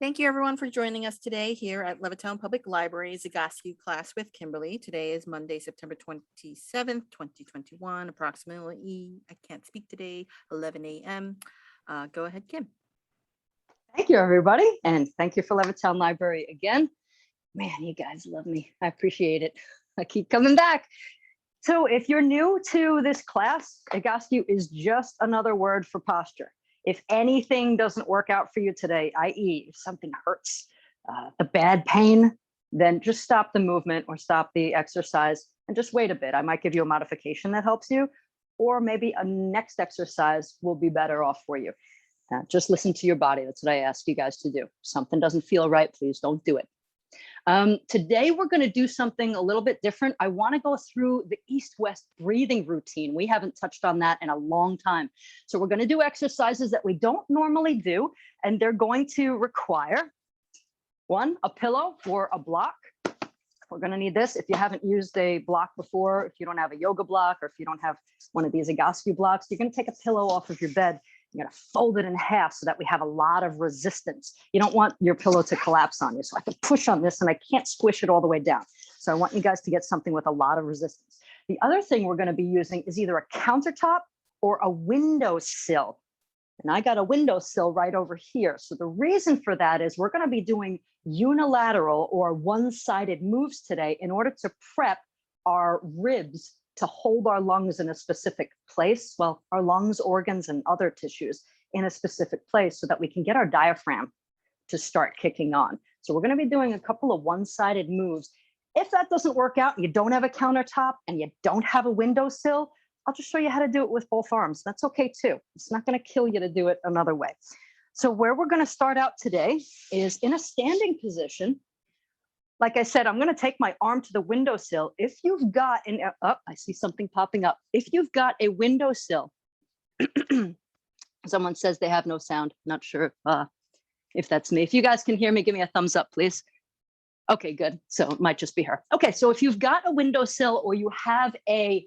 Thank you everyone for joining us today here at Levittown Public Library's Zagosky class with Kimberly. Today is Monday, September 27th, 2021, approximately, I can't speak today, 11 a.m. Go ahead, Kim. Thank you, everybody. And thank you for Levittown Library again. Man, you guys love me. I appreciate it. I keep coming back. So if you're new to this class, Zagosky is just another word for posture. If anything doesn't work out for you today, i.e. if something hurts, the bad pain, then just stop the movement or stop the exercise and just wait a bit. I might give you a modification that helps you, or maybe a next exercise will be better off for you. Just listen to your body. That's what I ask you guys to do. If something doesn't feel right, please don't do it. Today, we're going to do something a little bit different. I want to go through the east-west breathing routine. We haven't touched on that in a long time. So we're going to do exercises that we don't normally do, and they're going to require, one, a pillow or a block. We're going to need this. If you haven't used a block before, if you don't have a yoga block, or if you don't have one of these Zagosky blocks, you're going to take a pillow off of your bed. You're going to fold it in half so that we have a lot of resistance. You don't want your pillow to collapse on you. So I can push on this and I can't squish it all the way down. So I want you guys to get something with a lot of resistance. The other thing we're going to be using is either a countertop or a windowsill. And I got a windowsill right over here. So the reason for that is we're going to be doing unilateral or one-sided moves today in order to prep our ribs to hold our lungs in a specific place, well, our lungs, organs, and other tissues in a specific place so that we can get our diaphragm to start kicking on. So we're going to be doing a couple of one-sided moves. If that doesn't work out and you don't have a countertop and you don't have a windowsill, I'll just show you how to do it with both arms. That's okay too. It's not going to kill you to do it another way. So where we're going to start out today is in a standing position. Like I said, I'm going to take my arm to the windowsill. If you've got I see something popping up. If you've got a windowsill, someone says they have no sound. Not sure if that's me. If you guys can hear me, give me a thumbs up, please. Okay, good. So it might just be her. Okay, so if you've got a windowsill or you have a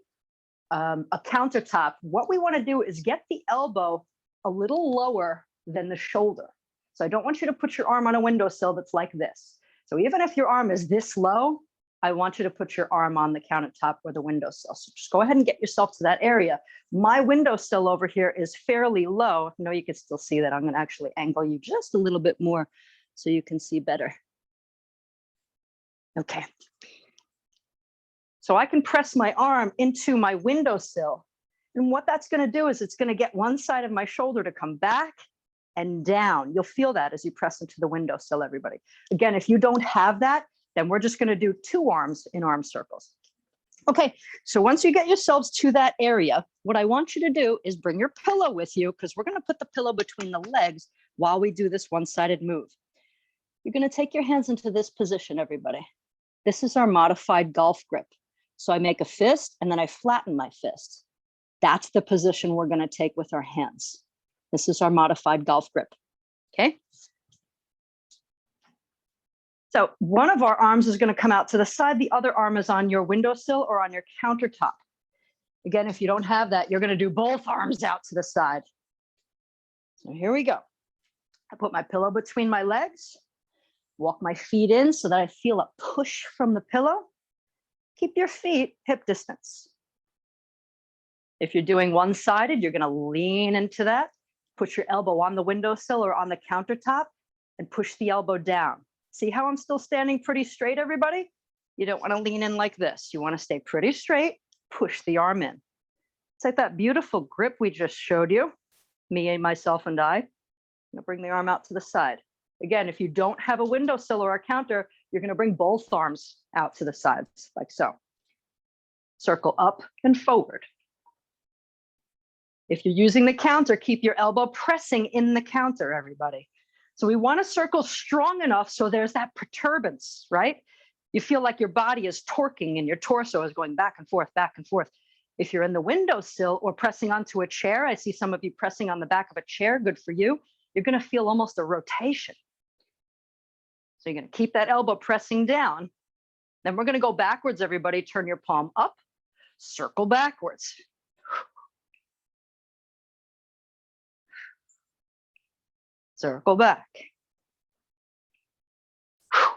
countertop, what we want to do is get the elbow a little lower than the shoulder. So I don't want you to put your arm on a windowsill that's like this. So even if your arm is this low, I want you to put your arm on the countertop or the windowsill. So just go ahead and get yourself to that area. My windowsill over here is fairly low. I know you can still see that. I'm going to actually angle you just a little bit more so you can see better. Okay. So I can press my arm into my windowsill. And what that's going to do is it's going to get one side of my shoulder to come back and down. You'll feel that as you press into the windowsill, everybody. Again, if you don't have that, then we're just going to do two arms in arm circles. Okay, so once you get yourselves to that area, what I want you to do is bring your pillow with you because we're going to put the pillow between the legs while we do this one-sided move. You're going to take your hands into this position, everybody. This is our modified golf grip. So I make a fist and then I flatten my fist. That's the position we're going to take with our hands. This is our modified golf grip, okay? So one of our arms is going to come out to the side. The other arm is on your windowsill or on your countertop. Again, if you don't have that, you're going to do both arms out to the side. So here we go. I put my pillow between my legs, walk my feet in so that I feel a push from the pillow. Keep your feet hip distance. If you're doing one-sided, you're going to lean into that. Put your elbow on the windowsill or on the countertop and push the elbow down. See how I'm still standing pretty straight, everybody? You don't want to lean in like this. You want to stay pretty straight, push the arm in. It's like that beautiful grip we just showed you, me and myself and I. I'm going to bring the arm out to the side. Again, if you don't have a windowsill or a counter, you're going to bring both arms out to the sides like so. Circle up and forward. If you're using the counter, keep your elbow pressing in the counter, everybody. So we want to circle strong enough so there's that perturbance, right? You feel like your body is torquing and your torso is going back and forth, back and forth. If you're in the windowsill or pressing onto a chair, I see some of you pressing on the back of a chair, good for you. You're going to feel almost a rotation. So you're going to keep that elbow pressing down. Then we're going to go backwards, everybody. Turn your palm up, circle backwards. Circle back.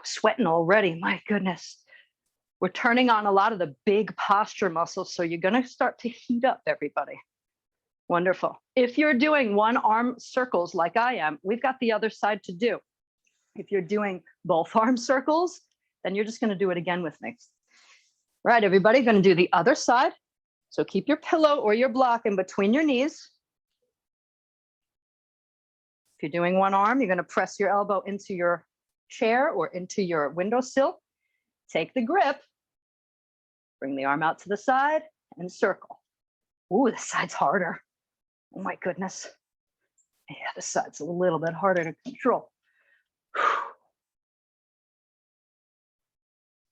Sweating already, my goodness. We're turning on a lot of the big posture muscles, so you're gonna start to heat up, everybody. Wonderful. If you're doing one arm circles like I am, we've got the other side to do. If you're doing both arm circles, then you're just gonna do it again with me. Right, everybody, gonna do the other side. So keep your pillow or your block in between your knees. If you're doing one arm, you're gonna press your elbow into your chair or into your windowsill. Take the grip, bring the arm out to the side and circle. Ooh, this side's harder. Oh my goodness. Yeah, this side's a little bit harder to control.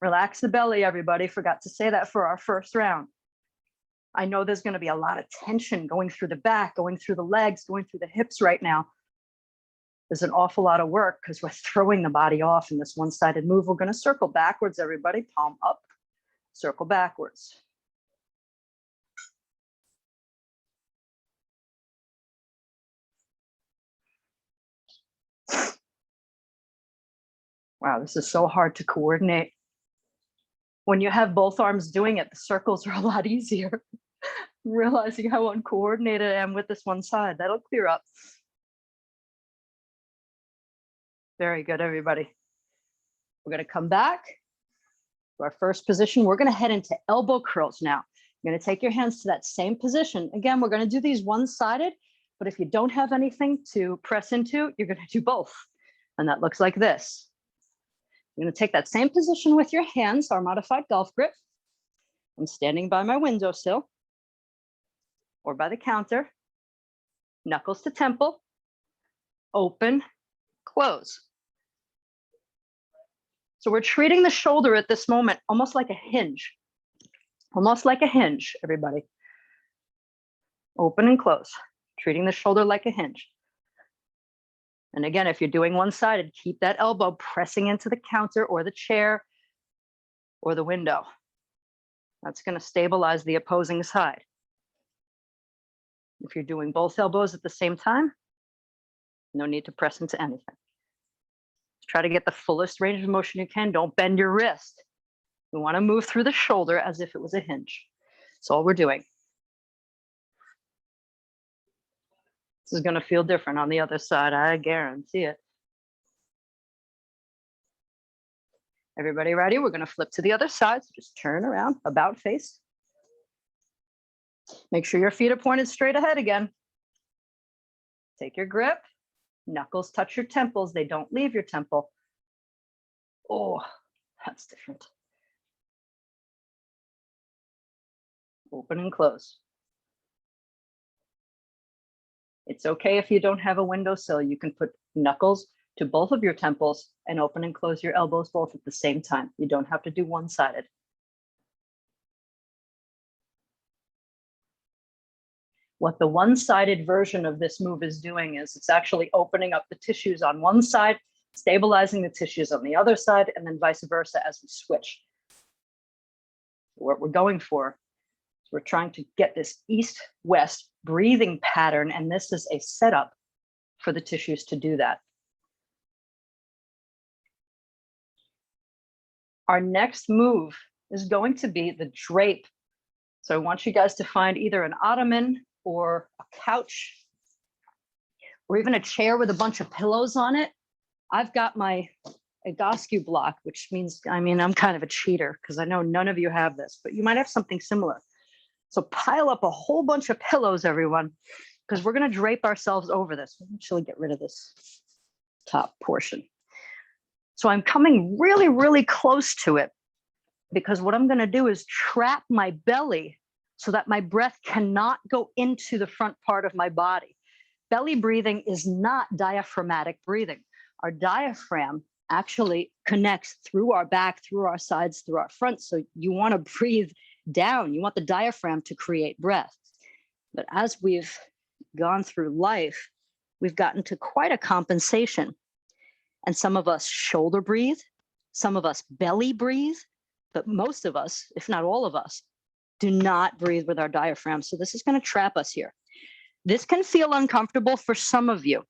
Relax the belly, everybody. Forgot to say that for our first round. I know there's going to be a lot of tension going through the back, going through the legs, going through the hips right now. There's an awful lot of work because we're throwing the body off in this one-sided move. We're going to circle backwards, everybody. Palm up, circle backwards. Wow, this is so hard to coordinate. When you have both arms doing it, the circles are a lot easier. Realizing how uncoordinated I am with this one side. That'll clear up. Very good, everybody. We're going to come back to our first position. We're going to head into elbow curls now. You're going to take your hands to that same position. Again, we're going to do these one-sided, but if you don't have anything to press into, you're going to do both. And that looks like this. You're going to take that same position with your hands, our modified golf grip. I'm standing by my windowsill or by the counter, knuckles to temple, open, close. So we're treating the shoulder at this moment almost like a hinge. Almost like a hinge, everybody. Open and close, treating the shoulder like a hinge. And again, if you're doing one-sided, keep that elbow pressing into the counter or the chair or the window. That's going to stabilize the opposing side. If you're doing both elbows at the same time, no need to press into anything. Try to get the fullest range of motion you can. Don't bend your wrist. We want to move through the shoulder as if it was a hinge. That's all we're doing. This is going to feel different on the other side. I guarantee it. Everybody ready? We're going to flip to the other side. So just turn around, about face. Make sure your feet are pointed straight ahead again. Take your grip. Knuckles touch your temples. They don't leave your temple. Oh, that's different. Open and close. It's okay if you don't have a windowsill. You can put knuckles to both of your temples and open and close your elbows both at the same time. You don't have to do one-sided. What the one-sided version of this move is doing is it's actually opening up the tissues on one side, stabilizing the tissues on the other side, and then vice versa as we switch. What we're going for is we're trying to get this east-west breathing pattern, and this is a setup for the tissues to do that. Our next move is going to be the drape. So I want you guys to find either an ottoman or a couch, or even a chair with a bunch of pillows on it. I've got my Egoscue block, which means, I'm kind of a cheater because I know none of you have this, but you might have something similar. So pile up a whole bunch of pillows, everyone, because we're going to drape ourselves over this. We'll actually get rid of this top portion. So I'm coming really, really close to it because what I'm going to do is trap my belly so that my breath cannot go into the front part of my body. Belly breathing is not diaphragmatic breathing. Our diaphragm actually connects through our back, through our sides, through our front. So you want to breathe down. You want the diaphragm to create breath. But as we've gone through life, we've gotten to quite a compensation. And some of us shoulder breathe, some of us belly breathe, but most of us, if not all of us, do not breathe with our diaphragm. So this is going to trap us here. This can feel uncomfortable for some of you.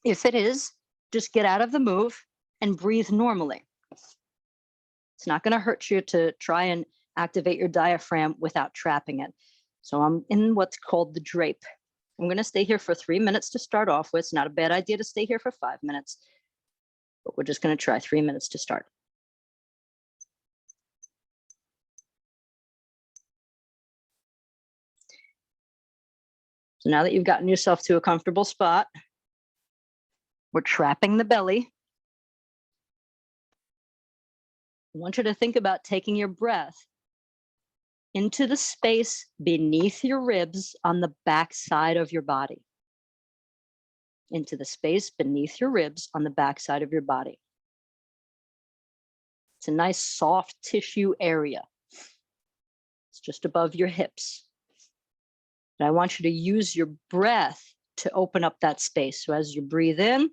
If it is, just get out of the move and breathe normally. It's not going to hurt you to try and activate your diaphragm without trapping it. So I'm in what's called the drape. I'm going to stay here for 3 minutes to start off with. It's not a bad idea to stay here for 5 minutes, but we're just going to try 3 minutes to start. So now that you've gotten yourself to a comfortable spot, we're trapping the belly. I want you to think about taking your breath into the space beneath your ribs on the back side of your body. Into the space beneath your ribs on the back side of your body. It's a nice soft tissue area. It's just above your hips. And I want you to use your breath to open up that space. So as you breathe in,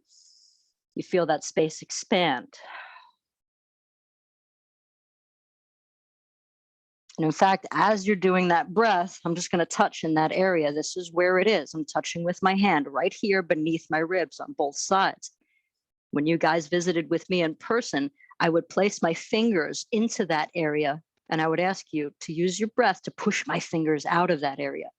you feel that space expand. And in fact, as you're doing that breath, I'm just going to touch in that area. This is where it is. I'm touching with my hand right here beneath my ribs on both sides. When you guys visited with me in person, I would place my fingers into that area, and I would ask you to use your breath to push my fingers out of that area.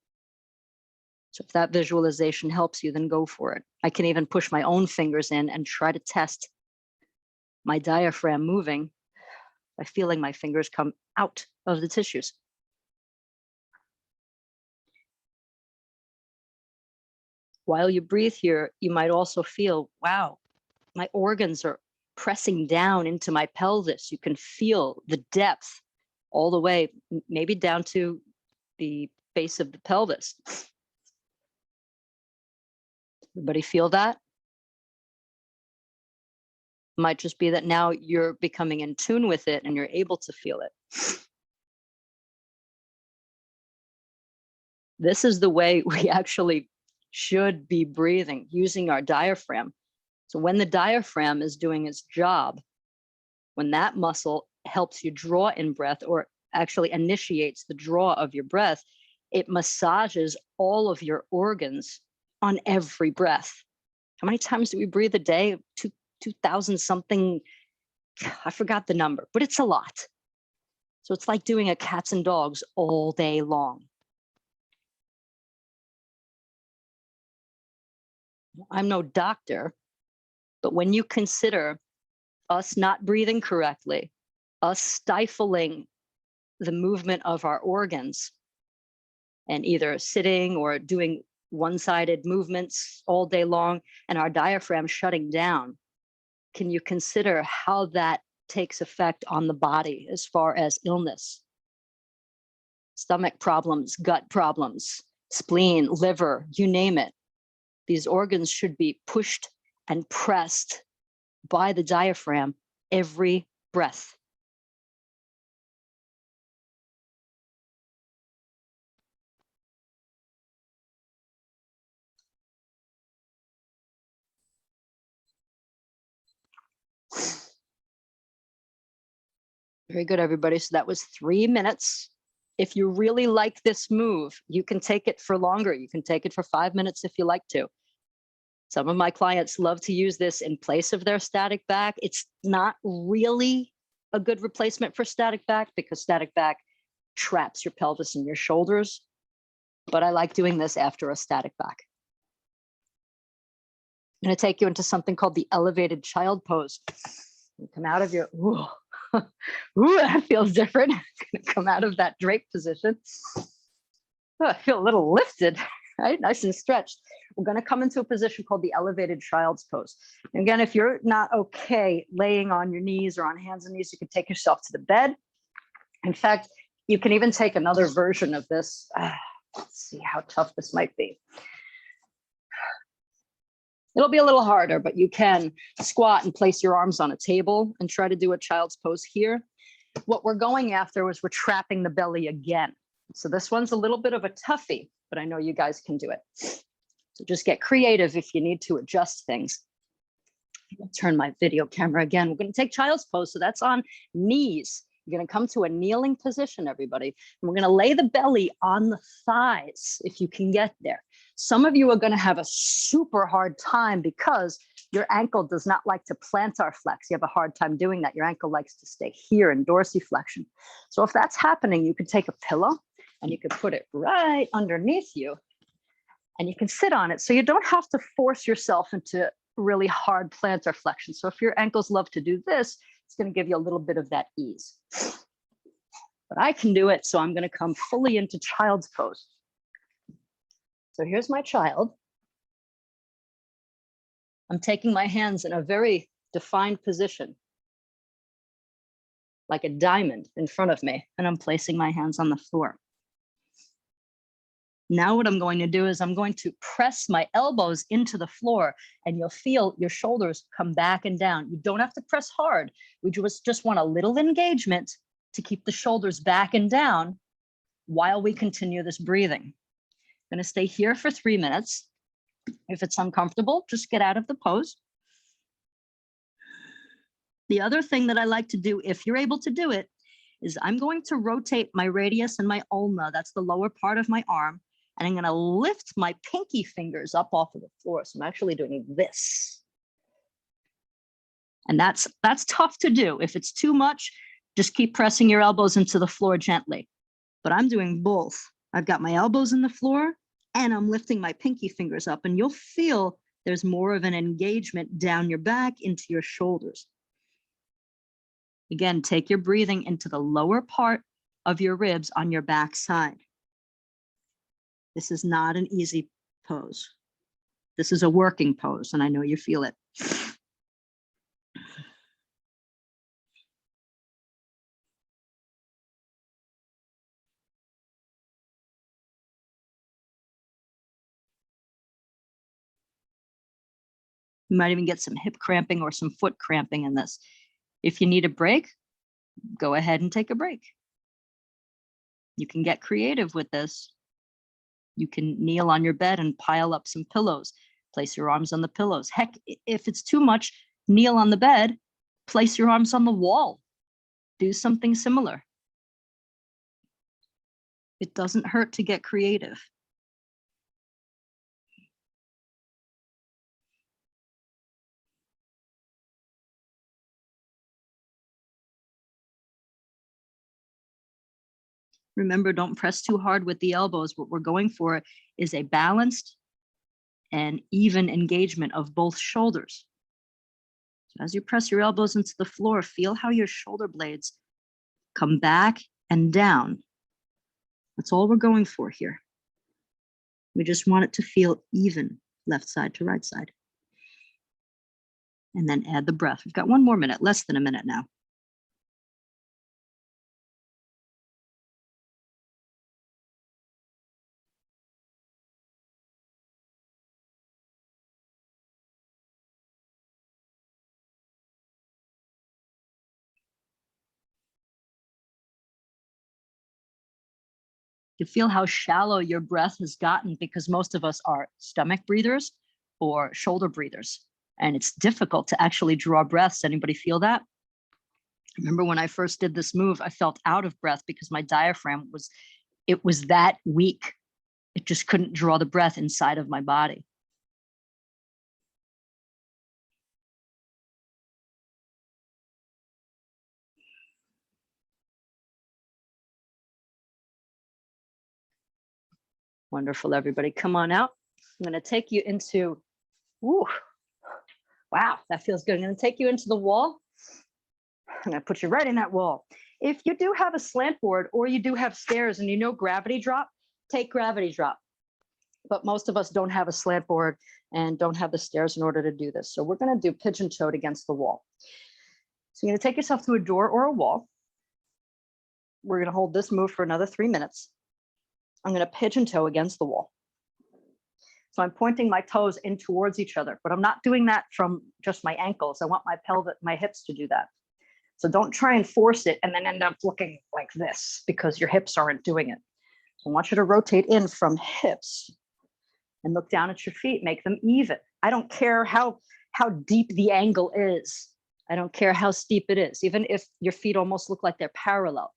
So if that visualization helps you, then go for it. I can even push my own fingers in and try to test my diaphragm moving by feeling my fingers come out of the tissues. While you breathe here, you might also feel, wow, my organs are pressing down into my pelvis. You can feel the depth all the way, maybe down to the base of the pelvis. Everybody feel that? Might just be that now you're becoming in tune with it and you're able to feel it. This is the way we actually should be breathing, using our diaphragm. So when the diaphragm is doing its job, when that muscle helps you draw in breath, or actually initiates the draw of your breath, it massages all of your organs on every breath. How many times do we breathe a day? 2,000 something, I forgot the number, but it's a lot. So it's like doing a cats and dogs all day long. I'm no doctor, but when you consider us not breathing correctly, us stifling the movement of our organs, and either sitting or doing one-sided movements all day long, and our diaphragm shutting down, can you consider how that takes effect on the body as far as illness? Stomach problems, gut problems, spleen, liver, you name it. These organs should be pushed and pressed by the diaphragm every breath. Very good, everybody. So that was 3 minutes. If you really like this move, you can take it for longer. You can take it for 5 minutes if you like to. Some of my clients love to use this in place of their static back. It's not really a good replacement for static back because static back traps your pelvis and your shoulders. But I like doing this after a static back. I'm going to take you into something called the elevated child pose. You come out of your, ooh, ooh, that feels different. I'm going to come out of that drape position. Oh, I feel a little lifted, right? Nice and stretched. We're going to come into a position called the elevated child's pose. And again, if you're not okay laying on your knees or on hands and knees, you can take yourself to the bed. In fact, you can even take another version of this. Let's see how tough this might be. It'll be a little harder, but you can squat and place your arms on a table and try to do a child's pose here. What we're going after is we're trapping the belly again. So this one's a little bit of a toughie, but I know you guys can do it. So just get creative if you need to adjust things. I'll turn my video camera again. We're going to take child's pose. So that's on knees. You're going to come to a kneeling position, everybody. And we're going to lay the belly on the thighs if you can get there. Some of you are going to have a super hard time because your ankle does not like to plantar flex. You have a hard time doing that. Your ankle likes to stay here in dorsiflexion. So if that's happening, you can take a pillow and you can put it right underneath you and you can sit on it. So you don't have to force yourself into really hard plantar flexion. So if your ankles love to do this, it's going to give you a little bit of that ease. But I can do it, so I'm going to come fully into child's pose. So here's my child. I'm taking my hands in a very defined position, like a diamond in front of me, and I'm placing my hands on the floor. Now what I'm going to do is I'm going to press my elbows into the floor, and you'll feel your shoulders come back and down. You don't have to press hard. We just want a little engagement to keep the shoulders back and down while we continue this breathing. I'm going to stay here for 3 minutes. If it's uncomfortable, just get out of the pose. The other thing that I like to do, if you're able to do it, is I'm going to rotate my radius and my ulna, that's the lower part of my arm, and I'm going to lift my pinky fingers up off of the floor. So I'm actually doing this. And that's tough to do. If it's too much, just keep pressing your elbows into the floor gently. But I'm doing both. I've got my elbows in the floor and I'm lifting my pinky fingers up, and you'll feel there's more of an engagement down your back into your shoulders. Again, take your breathing into the lower part of your ribs on your back side. This is not an easy pose. This is a working pose, and I know you feel it. You might even get some hip cramping or some foot cramping in this. If you need a break, go ahead and take a break. You can get creative with this. You can kneel on your bed and pile up some pillows. Place your arms on the pillows. Heck, if it's too much, kneel on the bed, place your arms on the wall. Do something similar. It doesn't hurt to get creative. Remember, don't press too hard with the elbows. What we're going for is a balanced and even engagement of both shoulders. So as you press your elbows into the floor, feel how your shoulder blades come back and down. That's all we're going for here. We just want it to feel even, left side to right side. And then add the breath. We've got 1 more minute, less than a minute now. You feel how shallow your breath has gotten because most of us are stomach breathers or shoulder breathers. And it's difficult to actually draw breaths. Anybody feel that? Remember when I first did this move, I felt out of breath because my diaphragm was that weak. It just couldn't draw the breath inside of my body. Wonderful, everybody. Come on out. I'm going to take you into, ooh, wow, that feels good. I'm going to take you into the wall. I'm going to put you right in that wall. If you do have a slant board or you do have stairs and you know gravity drop, take gravity drop. But most of us don't have a slant board and don't have the stairs in order to do this. So we're going to do pigeon toed against the wall. So you're going to take yourself to a door or a wall. We're going to hold this move for another 3 minutes. I'm going to pigeon toe against the wall. So I'm pointing my toes in towards each other, but I'm not doing that from just my ankles. I want my pelvis, my hips to do that. So don't try and force it and then end up looking like this because your hips aren't doing it. So I want you to rotate in from hips and look down at your feet, make them even. I don't care how deep the angle is. I don't care how steep it is, even if your feet almost look like they're parallel.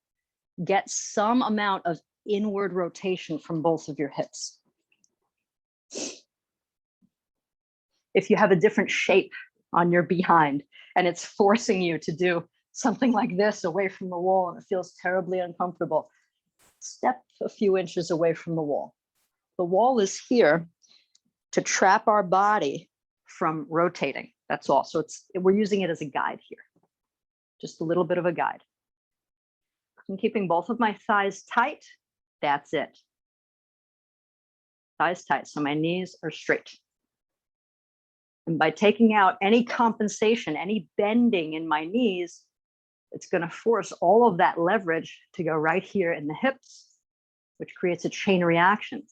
Get some amount of inward rotation from both of your hips. If you have a different shape on your behind and it's forcing you to do something like this away from the wall and it feels terribly uncomfortable, step a few inches away from the wall. The wall is here to trap our body from rotating. That's all. So we're using it as a guide here. Just a little bit of a guide. I'm keeping both of my thighs tight. That's it. Thighs tight, so my knees are straight. And by taking out any compensation, any bending in my knees, it's going to force all of that leverage to go right here in the hips, which creates a chain reaction.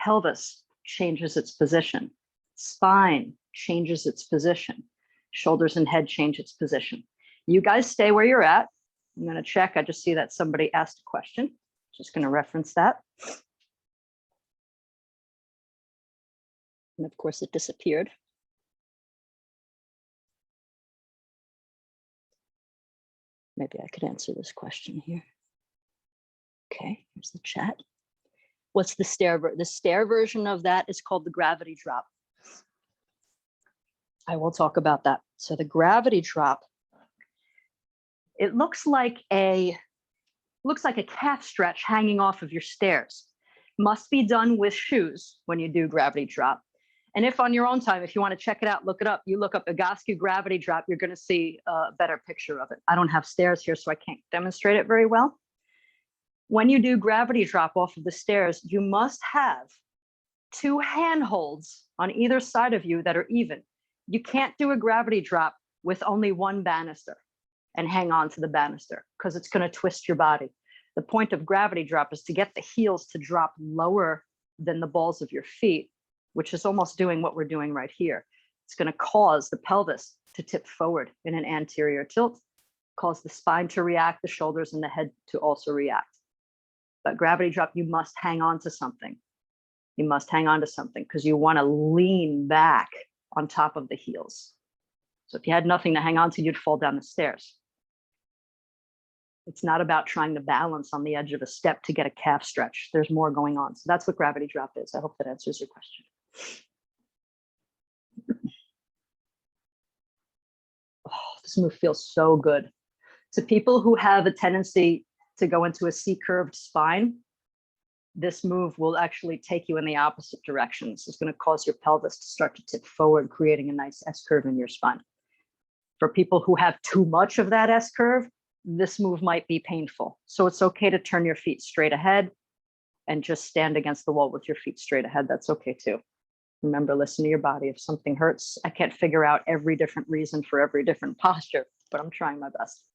Pelvis changes its position. Spine changes its position. Shoulders and head change its position. You guys stay where you're at. I'm going to check. I just see that somebody asked a question. Just going to reference that. And of course, it disappeared. Maybe I could answer this question here. Okay, here's the chat. What's the stair? The stair version of that is called the gravity drop. I will talk about that. So the gravity drop, it looks like a calf stretch hanging off of your stairs. Must be done with shoes when you do gravity drop. And if on your own time, if you want to check it out, look it up. You look up Egoscue gravity drop, you're going to see a better picture of it. I don't have stairs here, so I can't demonstrate it very well. When you do gravity drop off of the stairs, you must have 2 handholds on either side of you that are even. You can't do a gravity drop with only one banister and hang on to the banister because it's going to twist your body. The point of gravity drop is to get the heels to drop lower than the balls of your feet, which is almost doing what we're doing right here. It's going to cause the pelvis to tip forward in an anterior tilt, cause the spine to react, the shoulders and the head to also react. But gravity drop, you must hang on to something. You must hang on to something because you want to lean back on top of the heels. So if you had nothing to hang on to, you'd fall down the stairs. It's not about trying to balance on the edge of a step to get a calf stretch. There's more going on. So that's what gravity drop is. I hope that answers your question. Oh, this move feels so good. To people who have a tendency to go into a C-curved spine, this move will actually take you in the opposite direction. This is going to cause your pelvis to start to tip forward, creating a nice S-curve in your spine. For people who have too much of that S-curve, this move might be painful. So it's okay to turn your feet straight ahead and just stand against the wall with your feet straight ahead. That's okay too. Remember, listen to your body. If something hurts, I can't figure out every different reason for every different posture, but I'm trying my best.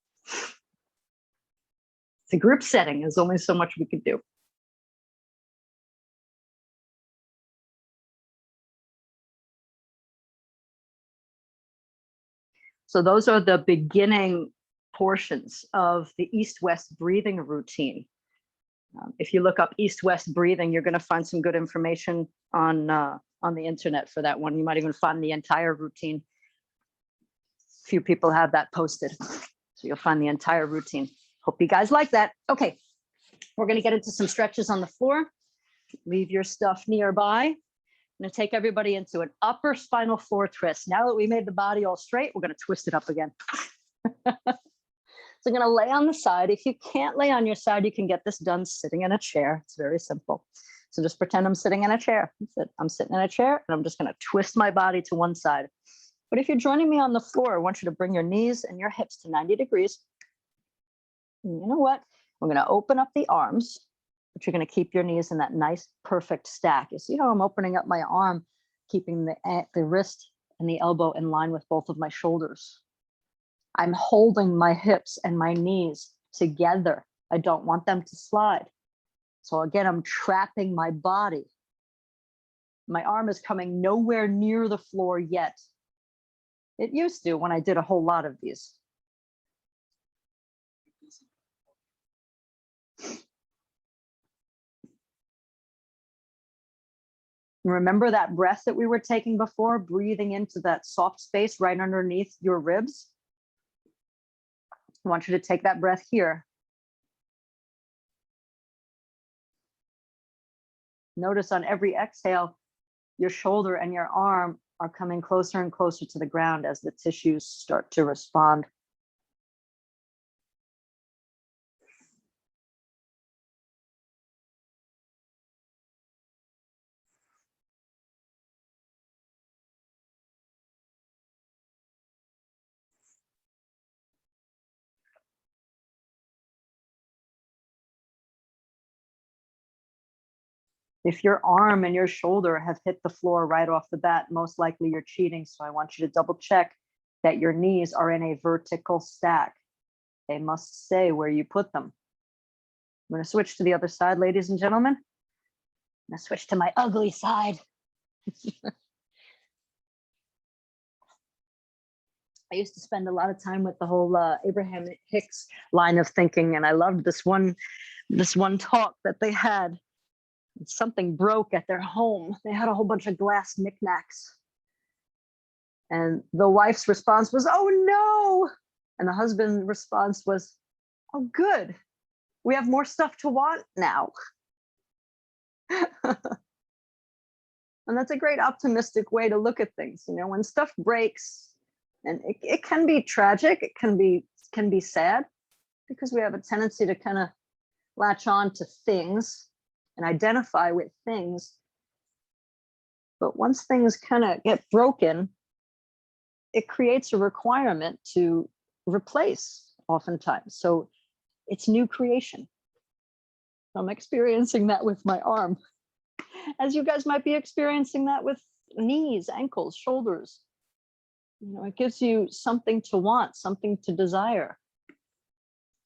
It's a group setting. There's only so much we can do. So those are the beginning portions of the east-west breathing routine. If you look up east-west breathing, you're going to find some good information on the internet for that one. You might even find the entire routine. Few people have that posted, so you'll find the entire routine. Hope you guys like that. Okay, we're going to get into some stretches on the floor. Leave your stuff nearby. I'm going to take everybody into an upper spinal floor twist. Now that we made the body all straight, we're going to twist it up again. So I'm going to lay on the side. If you can't lay on your side, you can get this done sitting in a chair. It's very simple. So just pretend I'm sitting in a chair. I'm sitting in a chair and I'm just going to twist my body to one side. But if you're joining me on the floor, I want you to bring your knees and your hips to 90 degrees. And you know what? We're going to open up the arms, but you're going to keep your knees in that nice, perfect stack. You see how I'm opening up my arm, keeping the wrist and the elbow in line with both of my shoulders. I'm holding my hips and my knees together. I don't want them to slide. So again, I'm trapping my body. My arm is coming nowhere near the floor yet. It used to when I did a whole lot of these. Remember that breath that we were taking before, breathing into that soft space right underneath your ribs? I want you to take that breath here. Notice on every exhale, your shoulder and your arm are coming closer and closer to the ground as the tissues start to respond. If your arm and your shoulder have hit the floor right off the bat, most likely you're cheating. So I want you to double check that your knees are in a vertical stack. They must stay where you put them. I'm going to switch to the other side, ladies and gentlemen. I'm going to switch to my ugly side. I used to spend a lot of time with the whole Abraham Hicks line of thinking, and I loved this one talk that they had. Something broke at their home. They had a whole bunch of glass knickknacks. And the wife's response was, "Oh no!" And the husband's response was, "Oh good. We have more stuff to want now." And that's a great optimistic way to look at things. You know, when stuff breaks, and it can be tragic, it can be sad, because we have a tendency to kind of latch on to things and identify with things. But once things kind of get broken, it creates a requirement to replace oftentimes. So it's new creation. I'm experiencing that with my arm, as you guys might be experiencing that with knees, ankles, shoulders. You know, it gives you something to want, something to desire,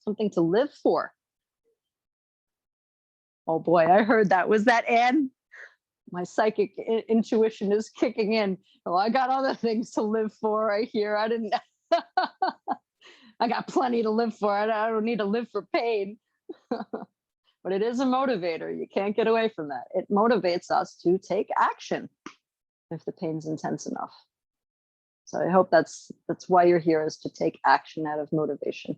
something to live for. Oh boy, I heard that. Was that Anne? My psychic intuition is kicking in. Oh, I got other things to live for right here. I didn't. I got plenty to live for. I don't need to live for pain. But it is a motivator. You can't get away from that. It motivates us to take action if the pain's intense enough. So I hope that's why you're here, is to take action out of motivation.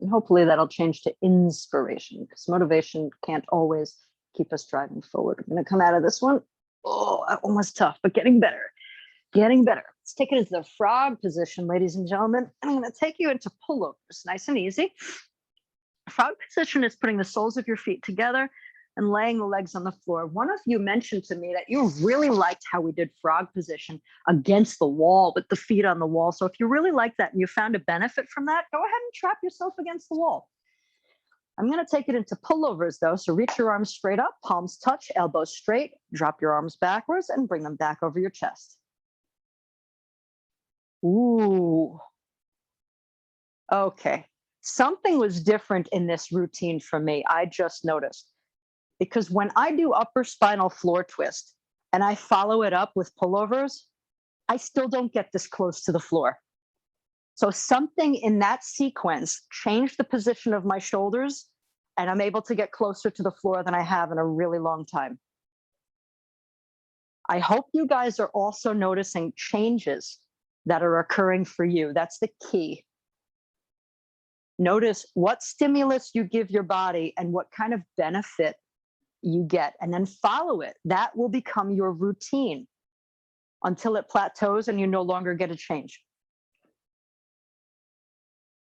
And hopefully that'll change to inspiration, because motivation can't always keep us driving forward. I'm going to come out of this one. Oh, that one was tough, but getting better. Getting better. Let's take it into the frog position, ladies and gentlemen. And I'm going to take you into pullovers, nice and easy. Frog position is putting the soles of your feet together and laying the legs on the floor. One of you mentioned to me that you really liked how we did frog position against the wall with the feet on the wall. So if you really like that and you found a benefit from that, go ahead and trap yourself against the wall. I'm going to take it into pullovers though. So reach your arms straight up, palms touch, elbows straight, drop your arms backwards and bring them back over your chest. Ooh. Okay. Something was different in this routine for me. I just noticed. Because when I do upper spinal floor twist and I follow it up with pullovers, I still don't get this close to the floor. So something in that sequence changed the position of my shoulders, and I'm able to get closer to the floor than I have in a really long time. I hope you guys are also noticing changes that are occurring for you. That's the key. Notice what stimulus you give your body and what kind of benefit you get, and then follow it. That will become your routine until it plateaus and you no longer get a change.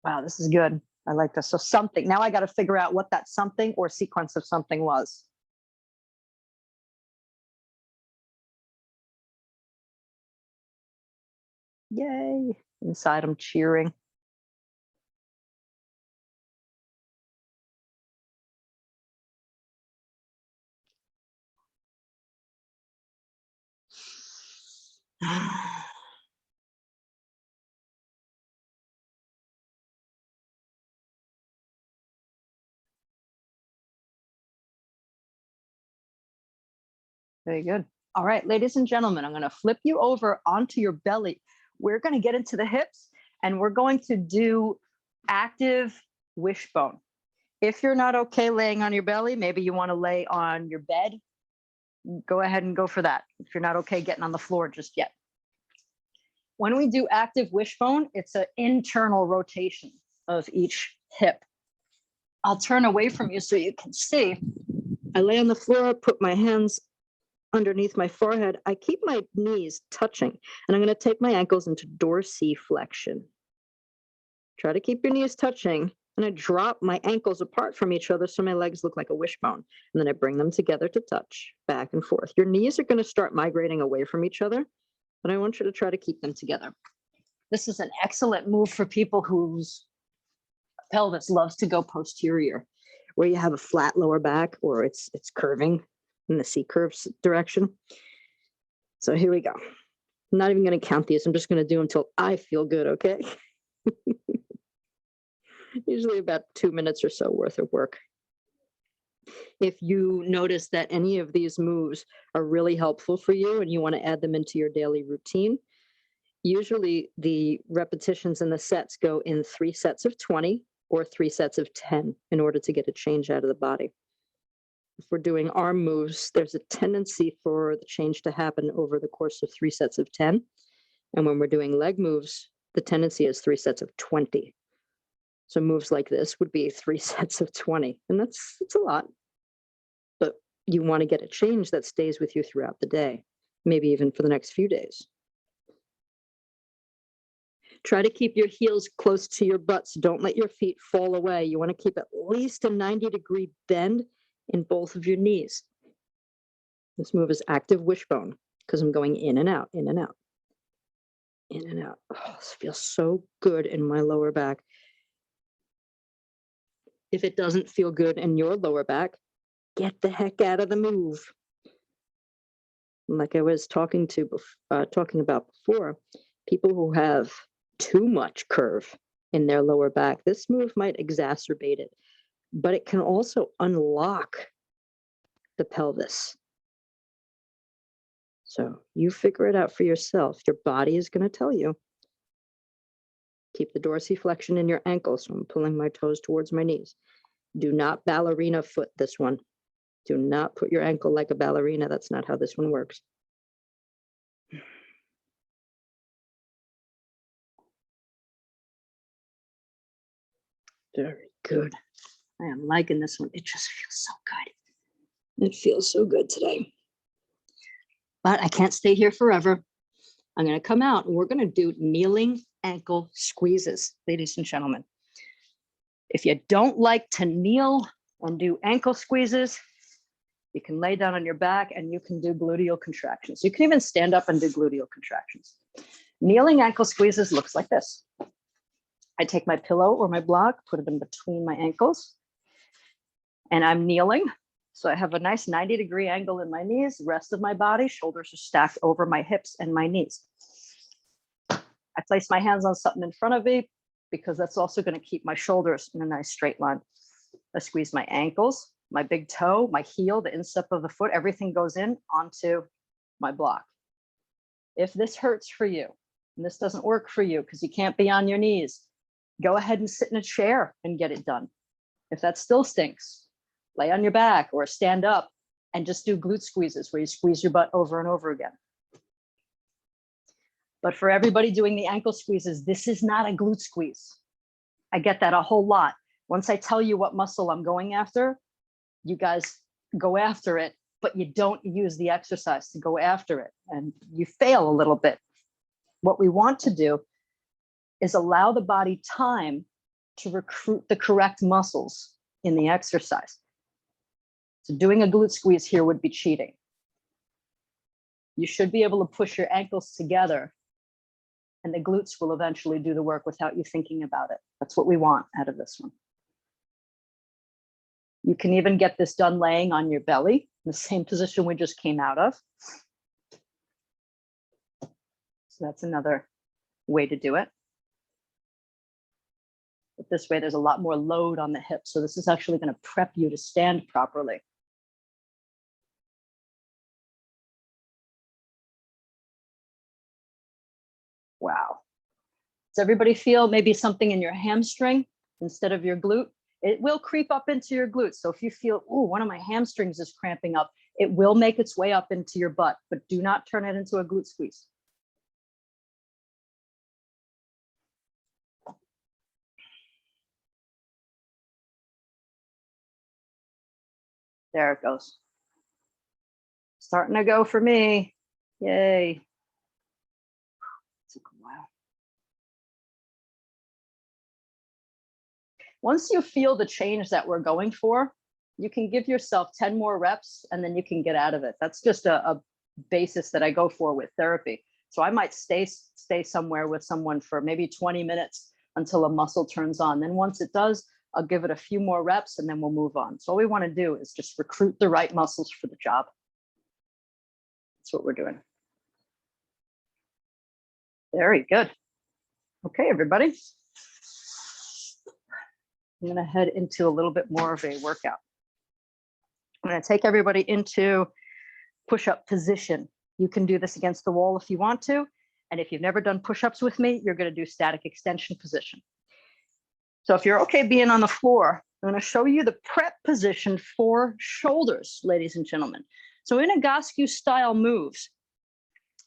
Wow, this is good. I like this. So something, now I got to figure out what that something or sequence of something was. Yay. Inside I'm cheering. Very good. All right, ladies and gentlemen, I'm going to flip you over onto your belly. We're going to get into the hips and we're going to do active wishbone. If you're not okay laying on your belly, maybe you want to lay on your bed, go ahead and go for that. If you're not okay getting on the floor just yet. When we do active wishbone, it's an internal rotation of each hip. I'll turn away from you so you can see. I lay on the floor, put my hands underneath my forehead. I keep my knees touching, and I'm going to take my ankles into dorsiflexion. Try to keep your knees touching, and I drop my ankles apart from each other so my legs look like a wishbone. And then I bring them together to touch, back and forth. Your knees are going to start migrating away from each other, but I want you to try to keep them together. This is an excellent move for people whose pelvis loves to go posterior, where you have a flat lower back or it's curving in the C curves direction. So here we go. I'm not even going to count these. I'm just going to do until I feel good, okay? Usually about 2 minutes or so worth of work. If you notice that any of these moves are really helpful for you and you want to add them into your daily routine, usually the repetitions and the sets go in 3 sets of 20 or 3 sets of 10 in order to get a change out of the body. If we're doing arm moves, there's a tendency for the change to happen over the course of 3 sets of 10. And when we're doing leg moves, the tendency is 3 sets of 20. So moves like this would be 3 sets of 20. And it's a lot. But you want to get a change that stays with you throughout the day, maybe even for the next few days. Try to keep your heels close to your butts. Don't let your feet fall away. You want to keep at least a 90-degree bend in both of your knees. This move is active wishbone because I'm going in and out, in and out, in and out. Oh, this feels so good in my lower back. If it doesn't feel good in your lower back, get the heck out of the move. Like I was talking about before, people who have too much curve in their lower back, this move might exacerbate it, but it can also unlock the pelvis. So you figure it out for yourself. Your body is going to tell you. Keep the dorsiflexion in your ankles. So I'm pulling my toes towards my knees. Do not ballerina foot this one. Do not put your ankle like a ballerina. That's not how this one works. Very good. I am liking this one. It just feels so good. It feels so good today. But I can't stay here forever. I'm going to come out and we're going to do kneeling ankle squeezes, ladies and gentlemen. If you don't like to kneel and do ankle squeezes, you can lay down on your back and you can do gluteal contractions. You can even stand up and do gluteal contractions. Kneeling ankle squeezes looks like this. I take my pillow or my block, put it in between my ankles, and I'm kneeling. So I have a nice 90-degree angle in my knees, the rest of my body, shoulders are stacked over my hips and my knees. I place my hands on something in front of me because that's also going to keep my shoulders in a nice straight line. I squeeze my ankles, my big toe, my heel, the instep of the foot, everything goes in onto my block. If this hurts for you, and this doesn't work for you because you can't be on your knees, go ahead and sit in a chair and get it done. If that still stinks, lay on your back or stand up and just do glute squeezes where you squeeze your butt over and over again. But for everybody doing the ankle squeezes, this is not a glute squeeze. I get that a whole lot. Once I tell you what muscle I'm going after, you guys go after it, but you don't use the exercise to go after it and you fail a little bit. What we want to do is allow the body time to recruit the correct muscles in the exercise. So doing a glute squeeze here would be cheating. You should be able to push your ankles together and the glutes will eventually do the work without you thinking about it. That's what we want out of this one. You can even get this done laying on your belly, in the same position we just came out of. So that's another way to do it. But this way, there's a lot more load on the hips. So this is actually going to prep you to stand properly. Wow. Does everybody feel maybe something in your hamstring instead of your glute? It will creep up into your glutes. So if you feel, oh, one of my hamstrings is cramping up, it will make its way up into your butt, but do not turn it into a glute squeeze. There it goes. Starting to go for me. Yay. Took a while. Once you feel the change that we're going for, you can give yourself 10 more reps and then you can get out of it. That's just a basis that I go for with therapy. So I might stay somewhere with someone for maybe 20 minutes until a muscle turns on. Then once it does, I'll give it a few more reps and then we'll move on. So all we want to do is just recruit the right muscles for the job. That's what we're doing. Very good. Okay, everybody. I'm going to head into a little bit more of a workout. I'm going to take everybody into push-up position. You can do this against the wall if you want to. And if you've never done push-ups with me, you're going to do static extension position. So if you're okay being on the floor, I'm going to show you the prep position for shoulders, ladies and gentlemen. So in Agascu style moves,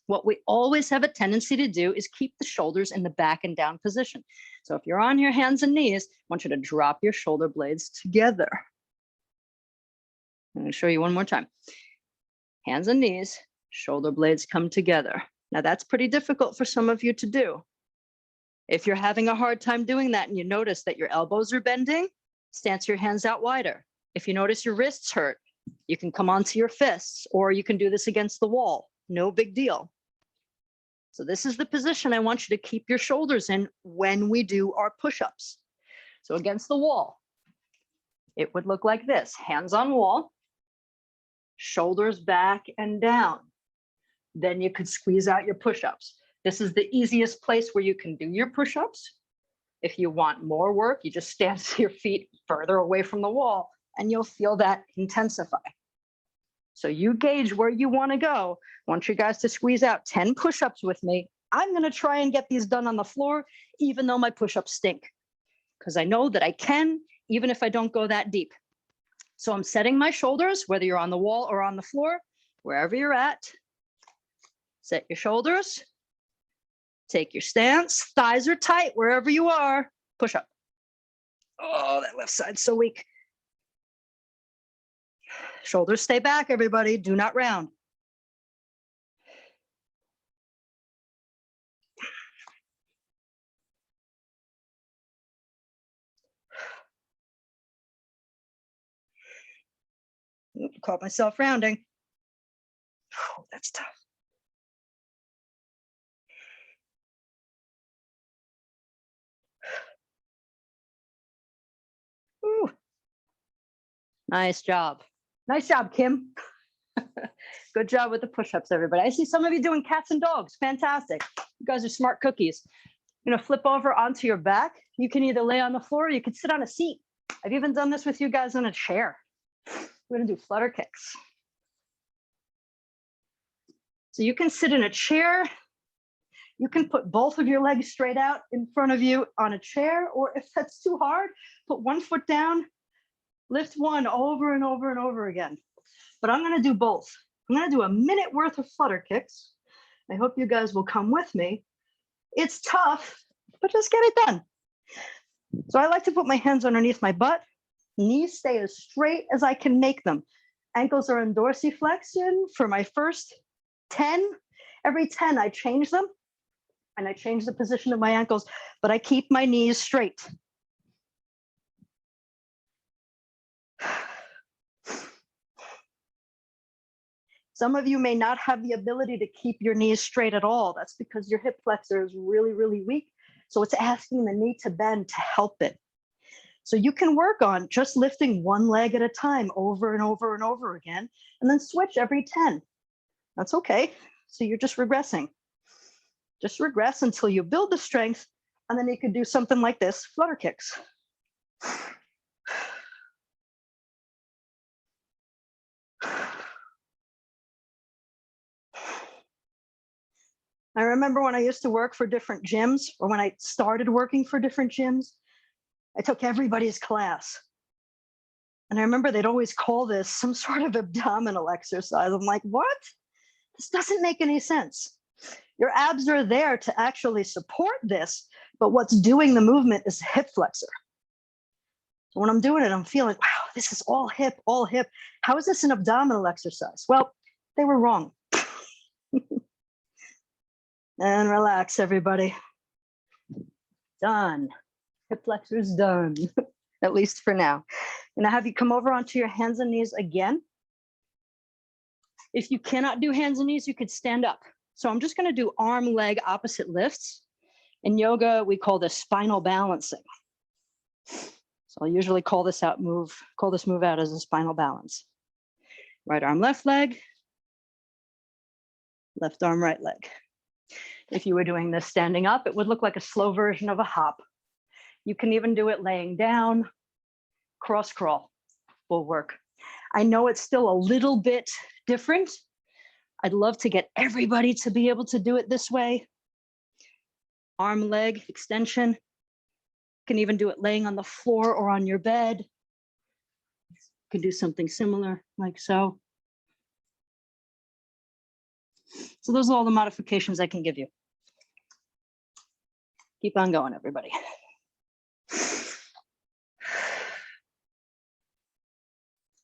what we always have a tendency to do is keep the shoulders in the back and down position. So if you're on your hands and knees, I want you to drop your shoulder blades together. I'm going to show you one more time. Hands and knees, shoulder blades come together. Now that's pretty difficult for some of you to do. If you're having a hard time doing that and you notice that your elbows are bending, stance your hands out wider. If you notice your wrists hurt, you can come onto your fists, or you can do this against the wall. No big deal. So this is the position I want you to keep your shoulders in when we do our push-ups. So against the wall, it would look like this: hands on wall, shoulders back and down. Then you could squeeze out your push-ups. This is the easiest place where you can do your push-ups. If you want more work, you just stand your feet further away from the wall and you'll feel that intensify. So you gauge where you want to go. I want you guys to squeeze out 10 push-ups with me. I'm going to try and get these done on the floor, even though my push-ups stink, because I know that I can, even if I don't go that deep. So I'm setting my shoulders, whether you're on the wall or on the floor, wherever you're at. Set your shoulders. Take your stance. Thighs are tight wherever you are. Push up. Oh, that left side's so weak. Shoulders stay back, everybody. Do not round. Caught myself rounding. Oh, that's tough. Ooh. Nice job. Nice job, Kim. Good job with the push-ups, everybody. I see some of you doing cats and dogs. Fantastic. You guys are smart cookies. You're gonna flip over onto your back. You can either lay on the floor or you can sit on a seat. I've even done this with you guys on a chair. We're gonna do flutter kicks. So you can sit in a chair. You can put both of your legs straight out in front of you on a chair, or if that's too hard, put one foot down, lift one over and over and over again. But I'm gonna do both. I'm gonna do a minute worth of flutter kicks. I hope you guys will come with me. It's tough, but just get it done. So I like to put my hands underneath my butt. Knees stay as straight as I can make them. Ankles are in dorsiflexion for my first 10. Every 10, I change them and I change the position of my ankles, but I keep my knees straight. Some of you may not have the ability to keep your knees straight at all. That's because your hip flexor is really, really weak. So it's asking the knee to bend to help it. So you can work on just lifting one leg at a time over and over and over again, and then switch every 10. That's okay. So you're just regressing. Just regress until you build the strength, and then you could do something like this, flutter kicks. I remember when I used to work for different gyms, or when I started working for different gyms, I took everybody's class. And I remember they'd always call this some sort of abdominal exercise. I'm like, what? This doesn't make any sense. Your abs are there to actually support this, but what's doing the movement is hip flexor. So when I'm doing it, I'm feeling, wow, this is all hip, all hip. How is this an abdominal exercise? Well, they were wrong. And relax, everybody. Done. Hip flexors done, at least for now. And I have you come over onto your hands and knees again. If you cannot do hands and knees, you could stand up. So I'm just going to do arm, leg, opposite lifts. In yoga, we call this spinal balancing. So I'll usually call this move out as a spinal balance. Right arm, left leg, left arm, right leg. If you were doing this standing up, it would look like a slow version of a hop. You can even do it laying down, cross crawl will work. I know it's still a little bit different. I'd love to get everybody to be able to do it this way. Arm, leg, extension. You can even do it laying on the floor or on your bed. You can do something similar like so. So those are all the modifications I can give you. Keep on going, everybody.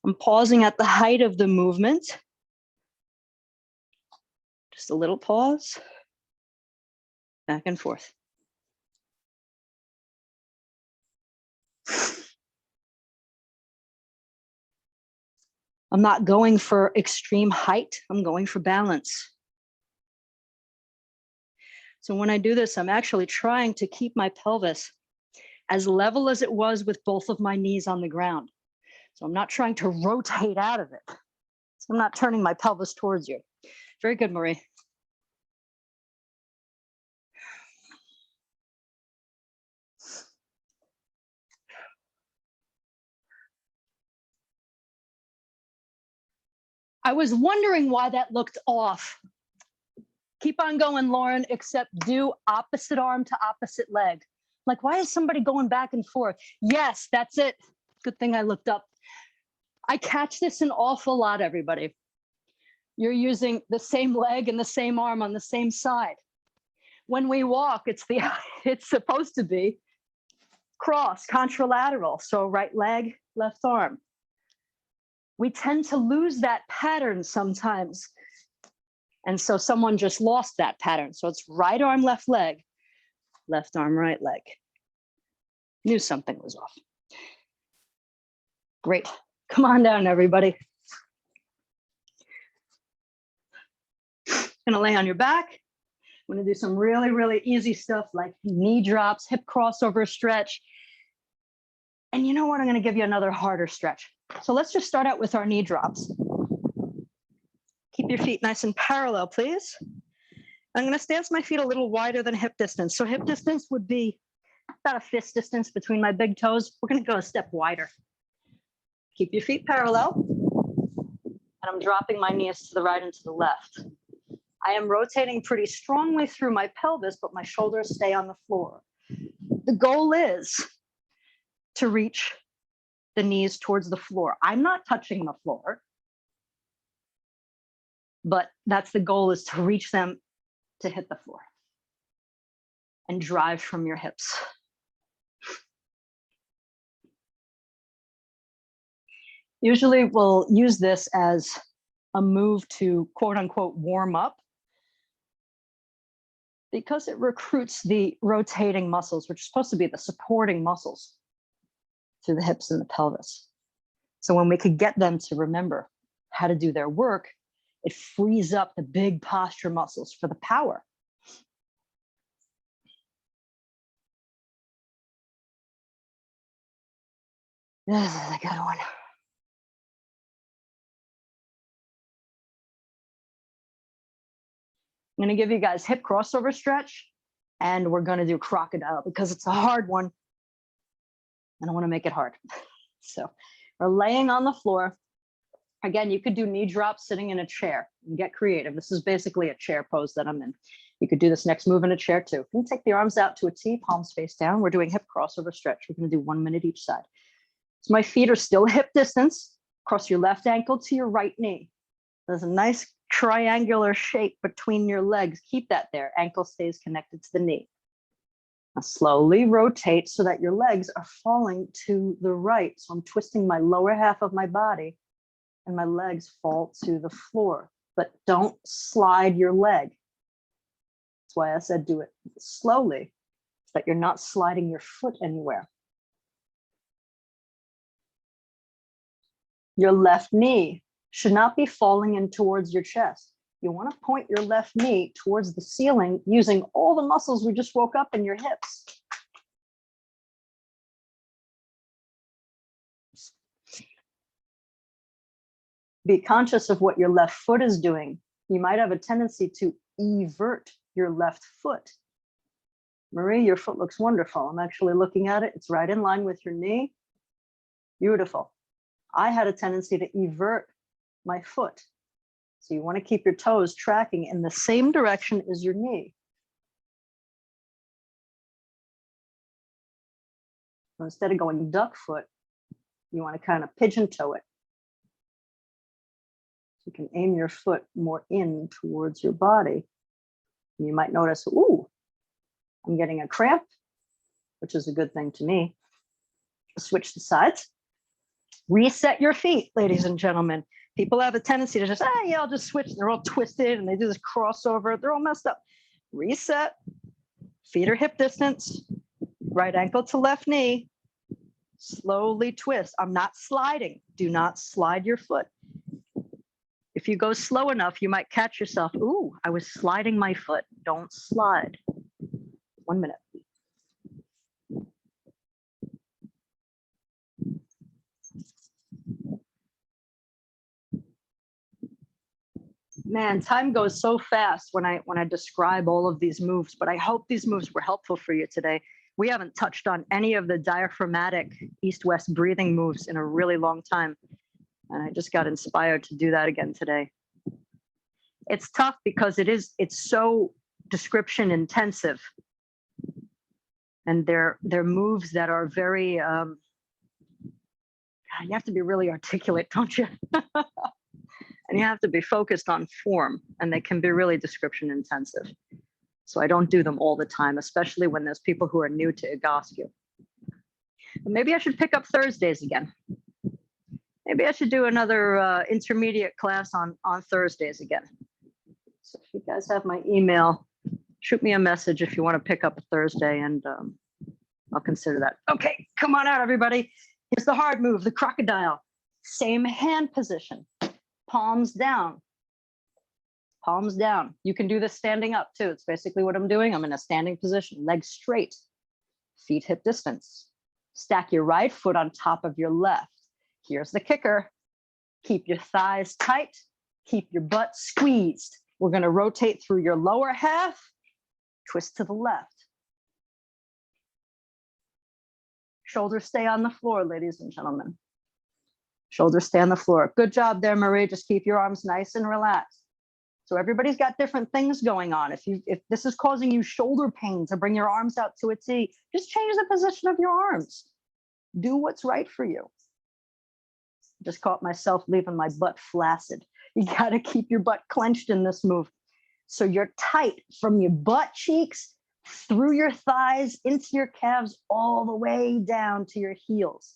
I'm pausing at the height of the movement. Just a little pause. Back and forth. I'm not going for extreme height. I'm going for balance. So when I do this, I'm actually trying to keep my pelvis as level as it was with both of my knees on the ground. So I'm not trying to rotate out of it. So I'm not turning my pelvis towards you. Very good, Marie. I was wondering why that looked off. Keep on going, Lauren, except do opposite arm to opposite leg. Like, why is somebody going back and forth? Yes, that's it. Good thing I looked up. I catch this an awful lot, everybody. You're using the same leg and the same arm on the same side. When we walk, it's supposed to be cross, contralateral. So right leg, left arm. We tend to lose that pattern sometimes. And so someone just lost that pattern. So it's right arm, left leg, left arm, right leg. Knew something was off. Great. Come on down, everybody. Gonna lay on your back. I'm gonna do some really, really easy stuff like knee drops, hip crossover stretch. And you know what? I'm gonna give you another harder stretch. So let's just start out with our knee drops. Keep your feet nice and parallel, please. I'm gonna stance my feet a little wider than hip distance. So hip distance would be about a fist distance between my big toes. We're gonna go a step wider. Keep your feet parallel. And I'm dropping my knees to the right and to the left. I am rotating pretty strongly through my pelvis, but my shoulders stay on the floor. The goal is to reach the knees towards the floor. I'm not touching the floor, but that's the goal, is to reach them to hit the floor and drive from your hips. Usually we'll use this as a move to quote unquote warm up, because it recruits the rotating muscles, which are supposed to be the supporting muscles through the hips and the pelvis. So when we could get them to remember how to do their work, it frees up the big posture muscles for the power. This is a good one. I'm going to give you guys hip crossover stretch, and we're going to do crocodile because it's a hard one. And I want to make it hard. So we're laying on the floor. Again, you could do knee drops sitting in a chair and get creative. This is basically a chair pose that I'm in. You could do this next move in a chair too. You can take the arms out to a T, palms face down. We're doing hip crossover stretch. We're going to do 1 minute each side. So my feet are still hip distance. Cross your left ankle to your right knee. There's a nice triangular shape between your legs. Keep that there. Ankle stays connected to the knee. Now slowly rotate so that your legs are falling to the right. So I'm twisting my lower half of my body and my legs fall to the floor, but don't slide your leg. That's why I said do it slowly, so that you're not sliding your foot anywhere. Your left knee should not be falling in towards your chest. You want to point your left knee towards the ceiling using all the muscles we just woke up in your hips. Be conscious of what your left foot is doing. You might have a tendency to evert your left foot. Marie, your foot looks wonderful. I'm actually looking at it. It's right in line with your knee. Beautiful. I had a tendency to evert my foot. So you want to keep your toes tracking in the same direction as your knee. So instead of going duck foot, you want to kind of pigeon toe it. You can aim your foot more in towards your body. You might notice, ooh, I'm getting a cramp, which is a good thing to me. Switch the sides. Reset your feet, ladies and gentlemen. People have a tendency to just, yeah, I'll just switch. They're all twisted and they do this crossover. They're all messed up. Reset. Feet are hip distance. Right ankle to left knee. Slowly twist. I'm not sliding. Do not slide your foot. If you go slow enough, you might catch yourself. Ooh, I was sliding my foot. Don't slide. 1 minute. Man, time goes so fast when I describe all of these moves, but I hope these moves were helpful for you today. We haven't touched on any of the diaphragmatic east-west breathing moves in a really long time. And I just got inspired to do that again today. It's tough because it's so description intensive. And they're moves that are very, you have to be really articulate, don't you? And you have to be focused on form, and they can be really description intensive. So I don't do them all the time, especially when there's people who are new to Egoscue. But maybe I should pick up Thursdays again. Maybe I should do another intermediate class on Thursdays again. So if you guys have my email, shoot me a message if you want to pick up a Thursday, and I'll consider that. Okay, come on out, everybody. Here's the hard move, the crocodile. Same hand position. Palms down. Palms down. You can do this standing up too. It's basically what I'm doing. I'm in a standing position, legs straight, feet hip distance. Stack your right foot on top of your left. Here's the kicker. Keep your thighs tight. Keep your butt squeezed. We're going to rotate through your lower half. Twist to the left. Shoulders stay on the floor, ladies and gentlemen. Shoulders stay on the floor. Good job there, Marie. Just keep your arms nice and relaxed. So everybody's got different things going on. If this is causing you shoulder pain to bring your arms out to a T, just change the position of your arms. Do what's right for you. Just caught myself leaving my butt flaccid. You got to keep your butt clenched in this move. So you're tight from your butt cheeks, through your thighs, into your calves, all the way down to your heels.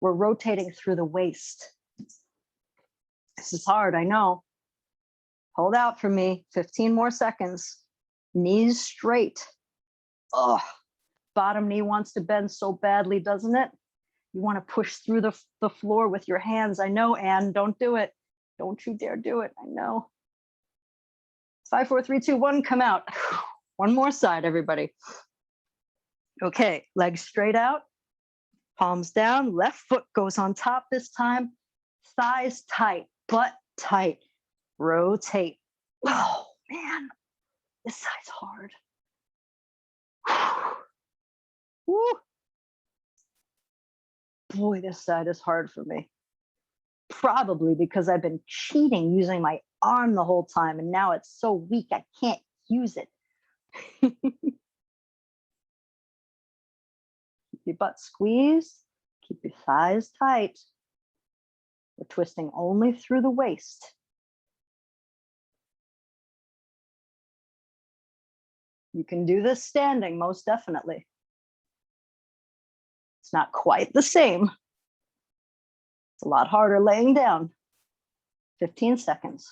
We're rotating through the waist. This is hard, I know. Hold out for me, 15 more seconds. Knees straight. Oh, bottom knee wants to bend so badly, doesn't it? You want to push through the floor with your hands. I know, Anne, don't do it. Don't you dare do it, I know. 5, 4, 3, 2, 1, come out. One more side, everybody. Okay, legs straight out. Palms down, left foot goes on top this time. Thighs tight, butt tight. Rotate. Oh, man, this side's hard. Woo. Boy, this side is hard for me. Probably because I've been cheating using my arm the whole time, and now it's so weak I can't use it. Keep your butt squeezed. Keep your thighs tight. We're twisting only through the waist. You can do this standing, most definitely. It's not quite the same. It's a lot harder laying down. 15 seconds.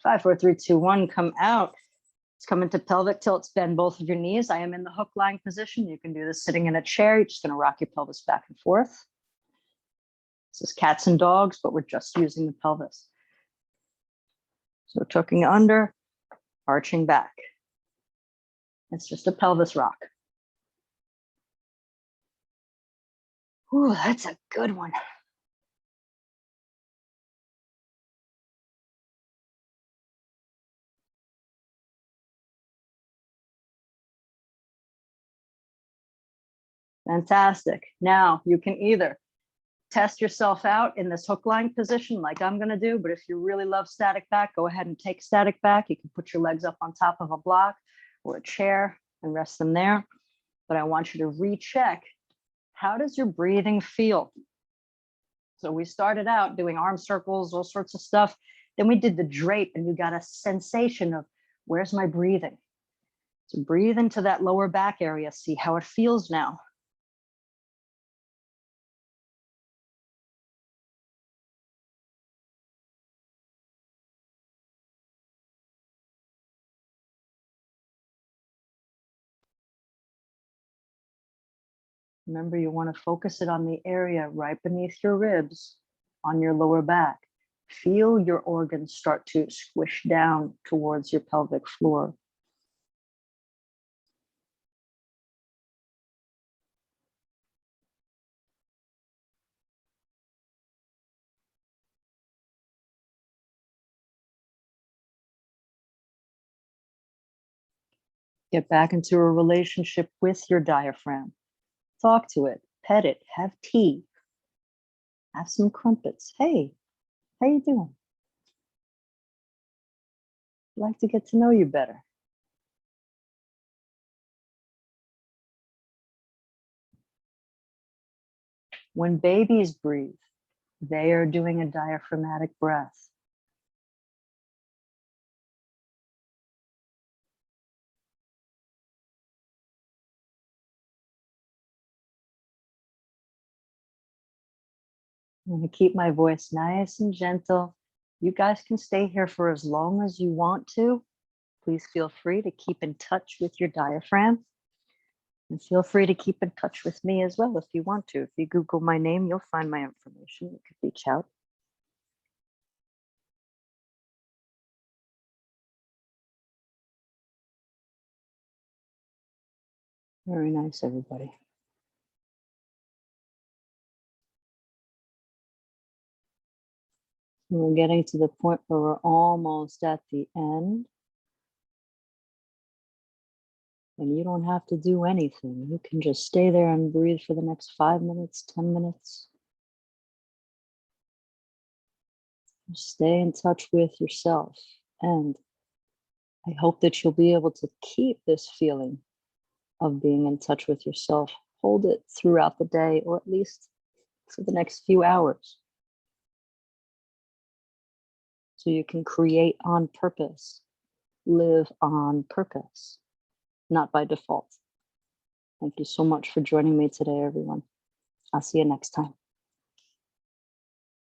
Five, four, three, two, one, come out. Let's come into pelvic tilt, bend both of your knees. I am in the hook lying position. You can do this sitting in a chair. You're just going to rock your pelvis back and forth. This is cats and dogs, but we're just using the pelvis. So tucking under, arching back. It's just a pelvis rock. Ooh, that's a good one. Fantastic. Now you can either test yourself out in this hook lying position like I'm going to do, but if you really love static back, go ahead and take static back. You can put your legs up on top of a block or a chair and rest them there. But I want you to recheck, how does your breathing feel? So we started out doing arm circles, all sorts of stuff. Then we did the drape and you got a sensation of, where's my breathing? So breathe into that lower back area, see how it feels now. Remember, you want to focus it on the area right beneath your ribs, on your lower back. Feel your organs start to squish down towards your pelvic floor. Get back into a relationship with your diaphragm. Talk to it, pet it, have tea, have some crumpets. Hey, how you doing? I'd like to get to know you better. When babies breathe, they are doing a diaphragmatic breath. I'm going to keep my voice nice and gentle. You guys can stay here for as long as you want to. Please feel free to keep in touch with your diaphragm. And feel free to keep in touch with me as well if you want to. If you Google my name, you'll find my information. You could reach out. Very nice, everybody. We're getting to the point where we're almost at the end. And you don't have to do anything. You can just stay there and breathe for the next 5 minutes, 10 minutes. Just stay in touch with yourself. And I hope that you'll be able to keep this feeling of being in touch with yourself. Hold it throughout the day, or at least for the next few hours. So you can create on purpose, live on purpose, not by default. Thank you so much for joining me today, everyone. I'll see you next time.